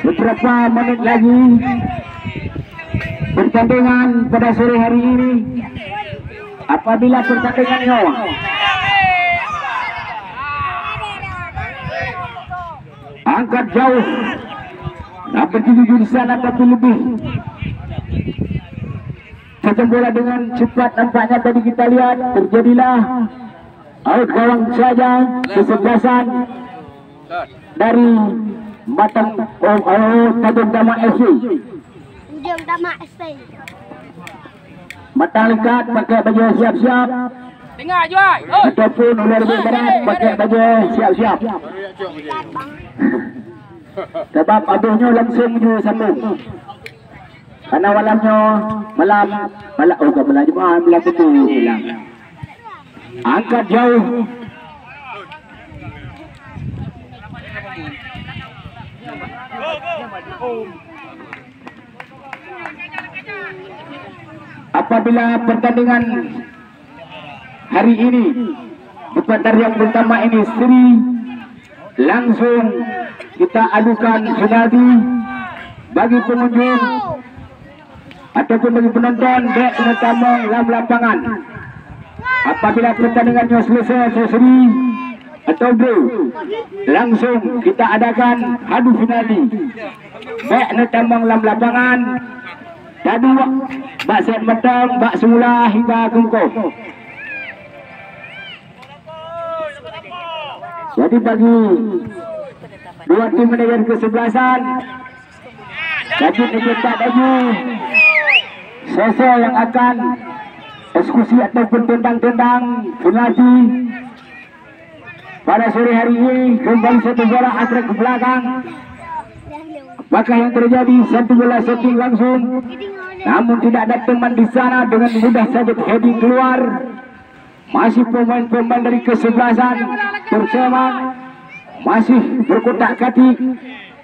beberapa menit lagi pertandingan pada sore hari ini. Apabila pertandingannya angkat jauh dapat dituju di sana tapi lebih tajam bola dengan cepat nampaknya tadi kita lihat terjadilah out gawang saja kesebelasan dari Batang Tanjung Dama FC. Ujung Dama FC. Matang likat pakai baju siap-siap. Tengah jual. Ataupun ular lebih berat pakai baju siap-siap. Sebab aduhnya langsung menuju sambung. Karena malamnya malam Jumaat malam itu hilang. Angkat jauh. Apabila pertandingan hari ini di putar yang pertama ini seri, langsung kita adukan penalti bagi pengunjung ataupun bagi penonton dek Tamong dalam lapangan. Apabila pertandingannya selesai seri atau draw, langsung kita adakan adu penalti dek Tamong dalam lapangan. Tadi bak set metang, bak semula hingga kungkup. Jadi bagi dua tim manajer kesebelasan, jadi kita lagi sosok yang akan eksekusi ataupun tendang-tendang penalti pada sore hari ini. Kembali satu bola atrak ke belakang. Apakah yang terjadi? Satu bola shooting langsung, namun tidak ada teman di sana, dengan mudah saja heading keluar. Masih pemain-pemain dari kesebelasan Persema masih berkotak-katik,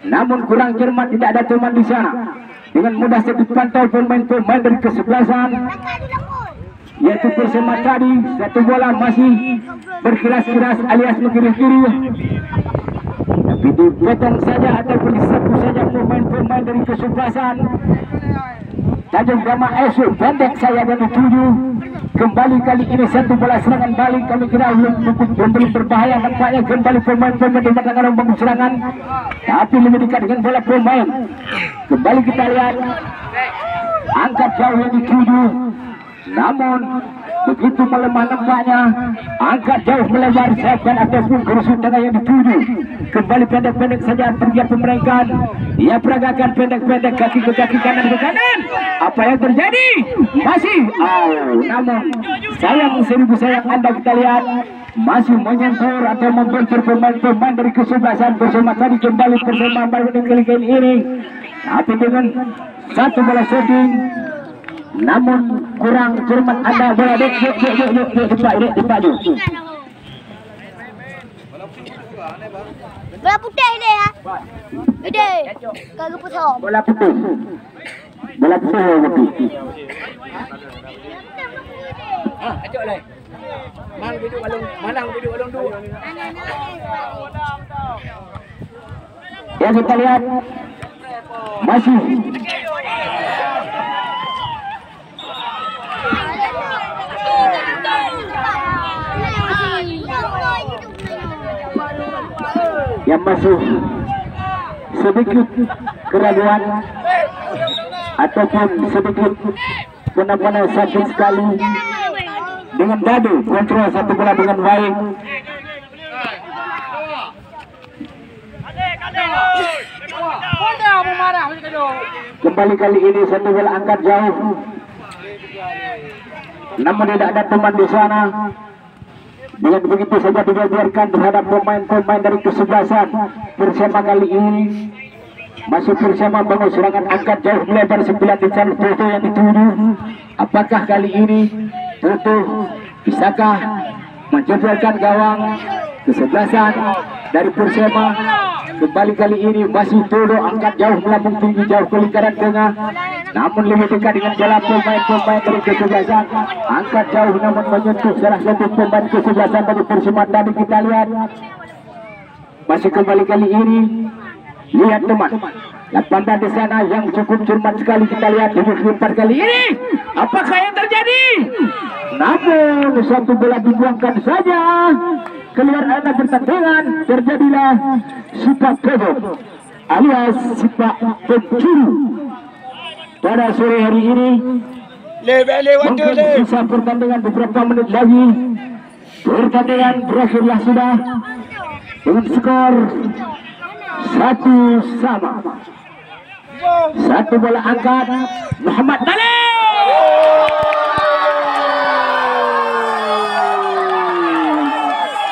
namun kurang cermat, tidak ada teman di sana. Dengan mudah saja dipantau pemain-pemain dari kesebelasan, yaitu Persema tadi. Satu bola masih berkiras-kiras alias mengkiri-kiri, tapi dipotong saja ataupun disapu saja pemain-pemain dari kesebelasan. Tanjung Dama FC pendek saya dan dituju. Kembali kali ini satu bola serangan balik, kami kira belum berbahaya. Nampaknya kembali pemain-pemain di belakang membangun serangan, tapi lebih dekat dengan bola pemain. Kembali kita lihat, angkat jauh yang dituju, namun begitu melemah nampaknya. Angkat jauh melebar, siapkan ataupun kerusut tengah yang dituju. Kembali pendek-pendek saja terlihat pemerintah. Dia peragakan pendek-pendek, kaki ke kaki, kanan ke kanan. Apa yang terjadi? Masih namun sayang seribu sayang Anda, kita lihat masih menyentuh atau membentur pemain-pemain dari kesebelasan Persema tadi. Kembali Persema baru kali ini, tapi dengan satu bola shooting, namun kurang cermat Anda. Bola depak Bola putih ini ya. Ide. Kagak putih. bola putih Ajak lah. Malang duduk balong tu. ya, kita lihat masih yang masih sedikit keraguan ataupun sedikit benar-benar sakit sekali. Dengan Dadu kontrol satu bola dengan baik. Kembali kali ini satu bola angkat jauh, namun tidak ada teman di sana. Dengan begitu saja dibiarkan terhadap pemain-pemain dari kesebelasan Persema kali ini. Masih Persema bangun serangan angkat jauh melebar 9 di sana Toto yang dituju. Apakah kali ini Toto bisakah menjebolkan gawang kesebelasan dari Persema? Kembali kali ini masih Toto angkat jauh melambung tinggi jauh ke lingkaran tengah, namun lebih dekat dengan bola pemain-pemain dari kesebelasan. Angkat jauh namun menyentuh salah satu pemain kesebelasan dari Persema tadi. Kita lihat masih kembali kali ini. Lihat teman, lapangan di sana yang cukup cermat sekali. Kita lihat di 4 kali ini, apakah yang terjadi? Namun satu bola dibuangkan saja keluar arena pertandingan. Terjadilah sipak kebok alias sipak pencuri pada sore hari ini. Mungkin bisa pertandingan beberapa menit lagi. Pertandingan berakhirlah sudah dengan skor satu sama. Satu bola angkat Muhammad Talib.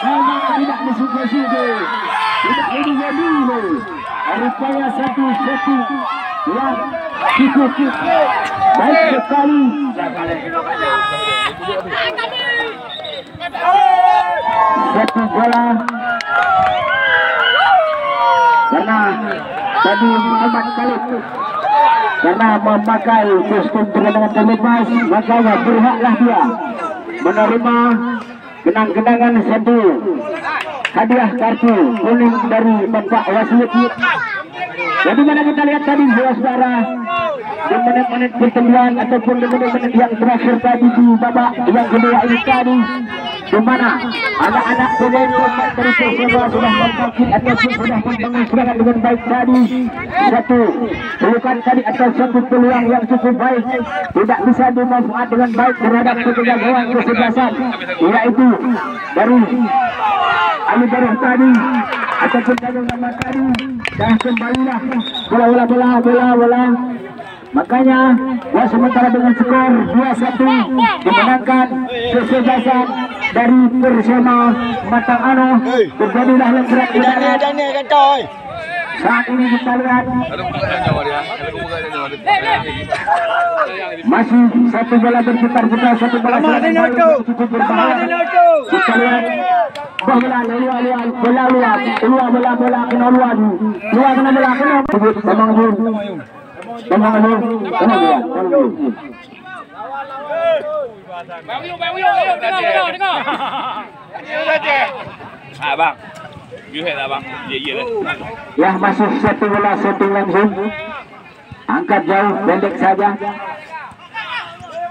Memang tidak disuka-suka. Tidak ini jadi. Rupanya satu yang cukup baik sekali. Satu bola karena tadi Muhammad Talib karena memakai kostum pertandingan terlepas, makanya berhaklah dia menerima kenang-kenangan satu hadiah kartu kuning dari Bapak Wasit. Jadi mana kita lihat tadi saudara di menit-menit pertemuan ataupun di menit-menit yang terakhir tadi di babak yang kedua ini tadi, di mana anak-anak pemain dari Persema sudah membangkit ataupun sudah membangun serangan dengan baik tadi. Satu bukan tadi atau satu peluang yang cukup baik tidak bisa dimanfaatkan dengan baik terhadap penjaga gawang kesebelasan, yaitu dari Ali Barah tadi ataupun dari nama tadi. Dah kembalilah bola. Makanya sementara dengan skor 2-1 dimenangkan kesebelasan dari Persema Matang Ano. Terjadilah lengkap saat ini kita lihat masih satu bola berputar-putar, satu bola cukup berbahaya. Kita lihat bola Abang. Abang. Ya, masih satu bola setting langsung. Angkat jauh, pendek saja.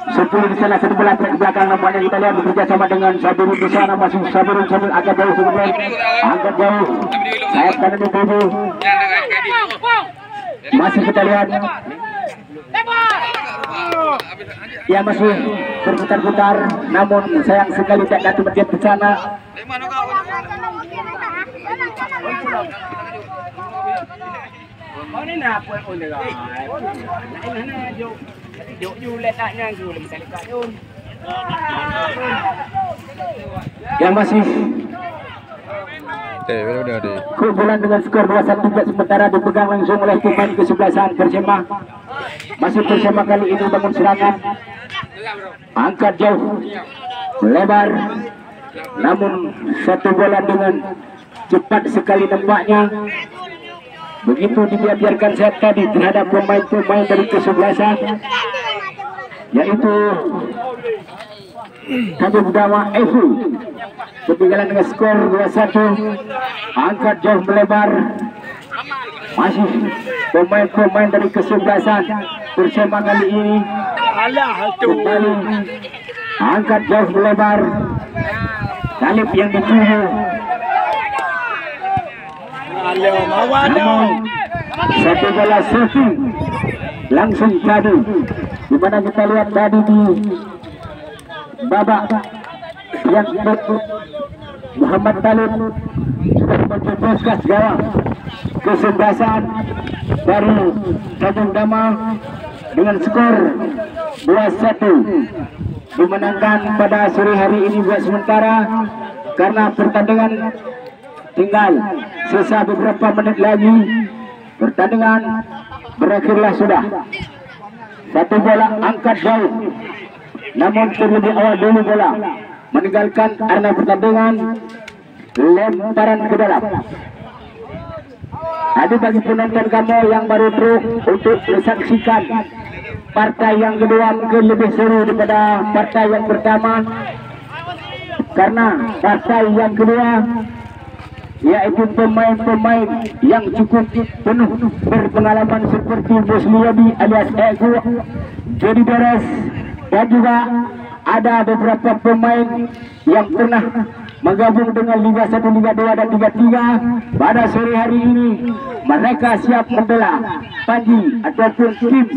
10 di sana, satu bola ke belakang. Nampaknya kita lihat bekerja sama dengan Sabirun di sana. Masih Sabirun angkat jauh sebelum angkat jauh. Sayap kanan di tubuh. Masih kita lihat. Ya, masih berputar-putar. Namun sayang sekali tak dapat berjaya ke sana. Yang masih keunggulan dengan skor 2-1 sementara dipegang langsung oleh pemain kesebelasan Persema. Masih Persema kali ini bangun serangan, angkat jauh, lebar, namun satu bola dengan cepat sekali nampaknya. Begitu dibiarkan set tadi terhadap pemain-pemain dari kesebelasan, yaitu Kabur Dawa Efu. Ketinggalan dengan skor 2-1, angkat jauh melebar. Masih pemain-pemain dari kesebelasan Persema kali ini kembali angkat jauh melebar. Talib yang dituju. Satu bola shooting langsung tadi, di mana kita lihat tadi di babak yang Muhammad Talib sudah mencetuskan gawang kesebelasan dari Tanjung Dama dengan skor 2-1 dimenangkan pada sore hari ini buat sementara, karena pertandingan tinggal sisa beberapa menit lagi. Pertandingan berakhirlah sudah. Satu bola angkat jauh, namun terlebih awal dulu bola meninggalkan arena pertandingan, lemparan ke dalam. Ada bagi penonton kamu yang baru truk untuk menyaksikan partai yang kedua mungkin lebih seru daripada partai yang pertama, karena partai yang kedua yaitu pemain-pemain yang cukup penuh berpengalaman seperti Musliadi alias Eko, Jody Beres, dan juga ada beberapa pemain yang pernah menggabung dengan Liga 1, Liga 2 dan Liga 3. Pada sore hari ini mereka siap membela Panji ataupun tim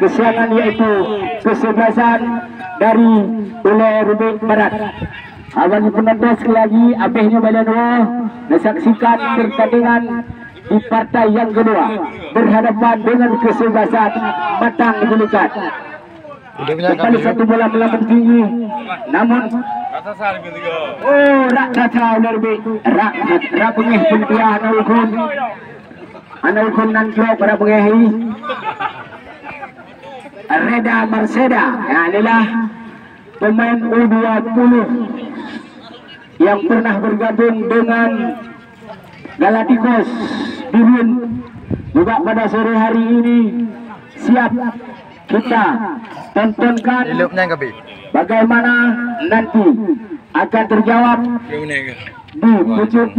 kesayangan yaitu kesebelasan dari Ule Rubik Barat. Abang penonton sekali lagi abehnya balian menyaksikan pertandingan di partai yang kedua berhadapan dengan kesebelasan Matang Julikat. Kembali satu bola melambung tinggi, namun rak kacau lebih rak pengeh pun dia anulkun nanti pada pengehi Reda Marseda. Ya, inilah pemain U20 yang pernah bergabung dengan Galacticos Dirun. Juga pada sore hari ini siap kita tontonkan bagaimana nanti akan terjawab di pucuk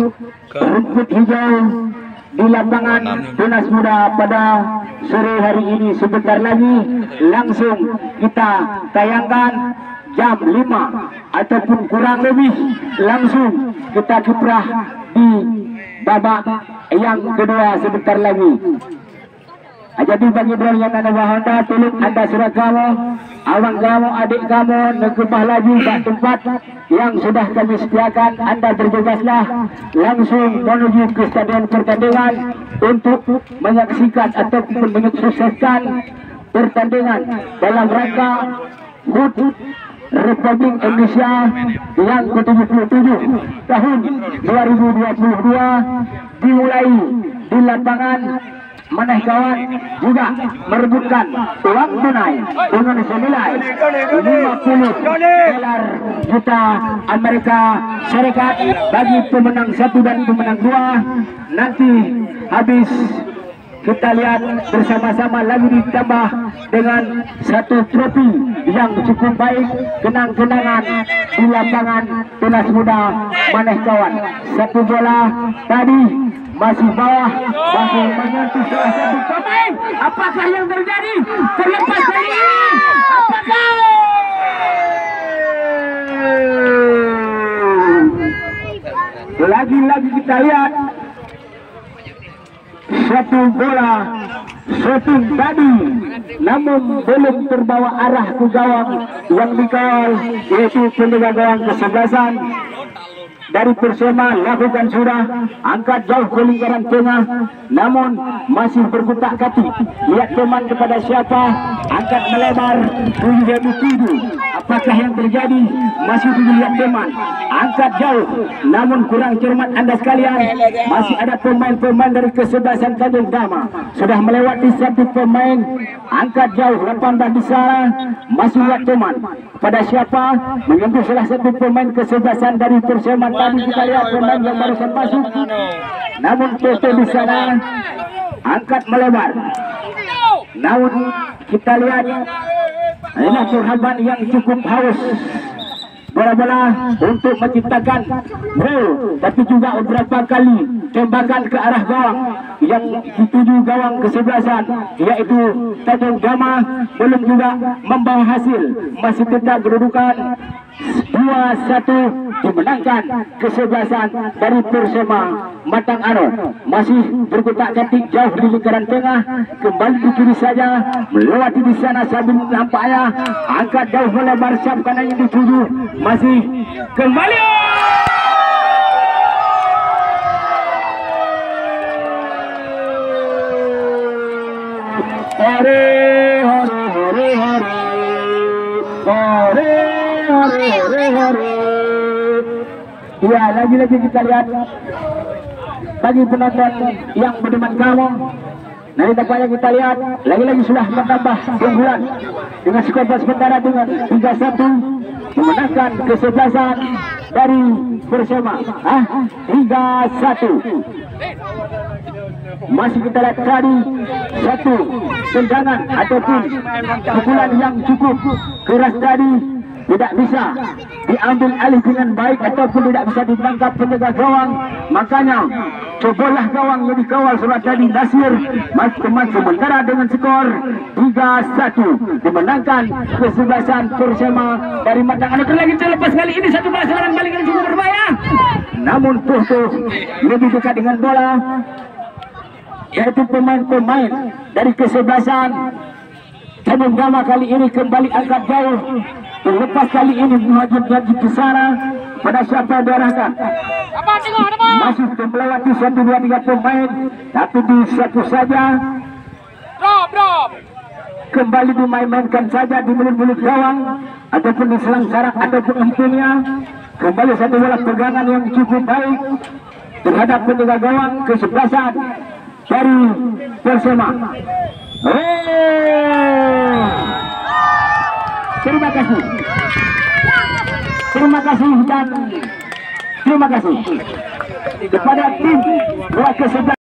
rumput hijau di lapangan Tunas Muda pada sore hari ini. Sebentar lagi langsung kita tayangkan jam 5 ataupun kurang lebih langsung kita kiprah di babak yang kedua sebentar lagi. Jadi bagi drone yang ada Honda, tolong anda surat kamu, awang kamu, adik kamu, nekubah lagi ke tempat yang sudah kami sediakan. Anda bergegaslah langsung menuju ke stadion pertandingan untuk menyaksikan ataupun menyukseskan pertandingan dalam rangka HUT Republik Indonesia yang ke-77 tahun 2022 dimulai di lapangan Maneh Kawan, juga merebutkan uang tunai dengan senilai 50 dolar juta Amerika Serikat bagi pemenang 1 dan pemenang 2. Nanti habis kita lihat bersama-sama lagi ditambah dengan satu trofi yang cukup baik, kenang-kenangan di lapangan Tunas Muda Maneh Kawan. Satu bola tadi masih bawah, masih menyentuh salah satu pemain. Apakah yang terjadi? Terlepas dari ini, apakah? Lagi-lagi kita lihat satu bola shooting tadi, namun belum terbawa arah ke gawang yang dikawal, yaitu penjaga gawang kesebelasan dari Persema. Lakukan sudah angkat jauh ke lingkaran tengah, namun masih berkutak kaki. Lihat teman kepada siapa, angkat melebar tuju. Apakah yang terjadi? Masih dilihat teman, angkat jauh, namun kurang cermat anda sekalian. Masih ada pemain-pemain dari kesebelasan Tanjung Dama sudah melewati satu pemain, angkat jauh 18 di sana. Masih lihat teman pada siapa, menyentuh salah satu pemain kesebelasan dari Persema. Tadi kita lihat pemain yang barusan masuk, namun Toto di sana angkat melebar. Namun kita lihat inilah perhaban yang cukup haus bola-bola untuk menciptakan gol, tapi juga beberapa kali tembakan ke arah gawang yang dituju gawang kesebelasan, yaitu Tanjung Dama, belum juga membawa hasil. Masih tetap kedudukan 2-1 dimenangkan kesebelasan dari Persema Matang Aro. Masih berkutak-katik jauh di lingkaran tengah, kembali di kiri saja, melewati di sana sambil nampaknya angkat jauh melebar siap kanan yang dituju, masih kembali. Hore hore hore hore hore hore hore hore. Ya, lagi-lagi kita lihat bagi penonton yang berdeman kamu. Nanti tampaknya kita lihat lagi-lagi sudah menambah keunggulan dengan skor sementara dengan 3-1 memenangkan kesebelasan dari Persema. 3-1. Masih kita lihat tadi satu tendangan ataupun pukulan yang cukup keras tadi tidak bisa diambil alih dengan baik ataupun tidak bisa ditangkap penjaga gawang. Makanya cobalah gawang yang dikawal surat tadi Nasir teman sementara dengan skor 3-1 dimenangkan kesebelasan Persema dari Matang Aro. Lagi terlepas kali ini satu bola serangan balik yang cukup berbahaya, namun Toto lebih dekat dengan bola, yaitu pemain-pemain dari kesebelasan Tanjung Dama kali ini kembali angkat jauh. Terlepas kali ini Muhajir lagi ke sana pada siapa yang diarahkan. masih melewati 1, 2, 3 pemain, tapi di satu saja Drop. kembali dimainkan saja di mulut-mulut gawang ataupun di selang sarang ataupun empunya. Kembali satu bola pegangan yang cukup baik terhadap penjaga gawang kesebelasan dari Persema. Terima kasih dan terima kasih kepada tim bola ke-11